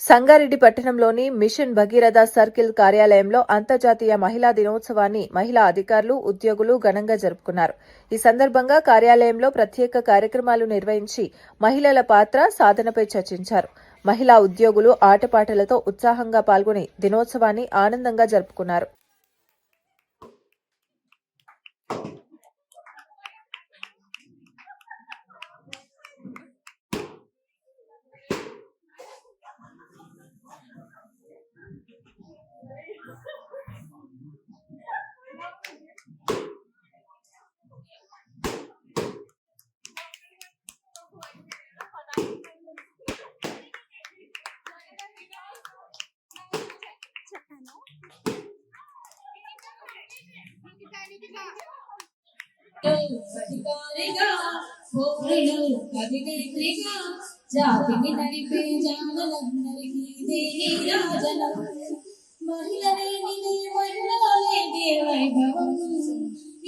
సంగారెడ్డి పట్టణంలోని machine Bhagiratha circle కార్యాలయంలో అంతర్జాతీయ మహిళా దినోత్సవాన్ని మహిళా అధికారులు, ఉద్యోగులు ఘనంగా జరుపుకున్నారు. ఈ సందర్భంగా కార్యాలయంలో ప్రత్యేక కార్యక్రమాలు నిర్వహించి మహిళల పాత్ర, సాధనపై చర్చించారు. మహిళా ఉద్యోగులు ఆటపాటలతో ఉత్సాహంగా పాల్గొని దినోత్సవాన్ని ఆనందంగా జరుపుకున్నారు. జాతిని నడిపే జానలందరికీ దేవి రాజనం మహిళలేనిదే మహిళలేదే వైభవం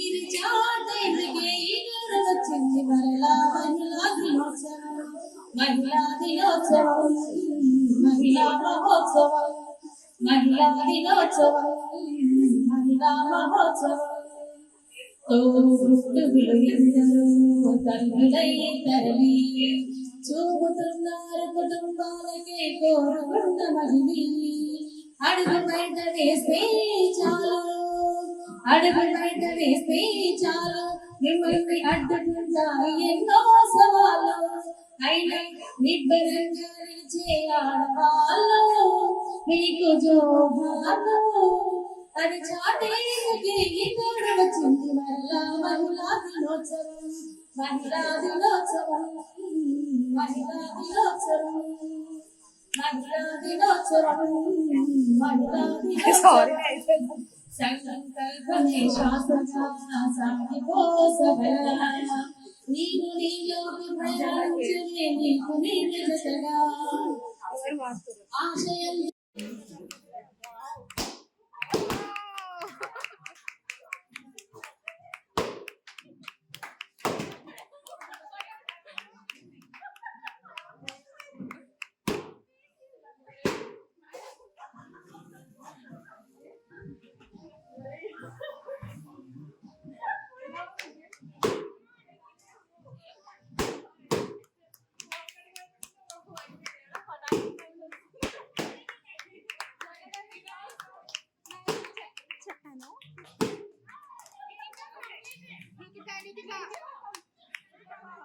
ఇది జాతీయకే వచ్చింది మరలా మహిళా దినోత్సవం మహిళా దినోత్సవం మహిళా మహోత్సవం మహిళా దినోత్సవం మహిళా మహోత్సవం తల్లులై తరలి చూపుతున్నారు కుటుంబాలకే కోరుకున్న మహిళ అడుగు బయట వేస్తే చాలు అడుగు బయట వేస్తే చాలు మిమ్మల్ని అడ్డుకుంటాయి ఎన్నో సవాళ్ళు అయినా నిబ్బరంగా నిలిచే ఆడవాళ్ళు మీకు జోహార్లు అది చాటేకి వచ్చింది మరలా మహిళా దినోత్సవం మహిళా దినోత్సవం మహిళా దినోత్సవం మహిళా దినోత్సవం మహిళా దినోత్సవం సంకల్పమే శాస్త్రంగా సాగిపోసగల నీవు నీలోకి ప్రయాణించే నీకు నీళ్ళగా ఆశయం చెప్పాను.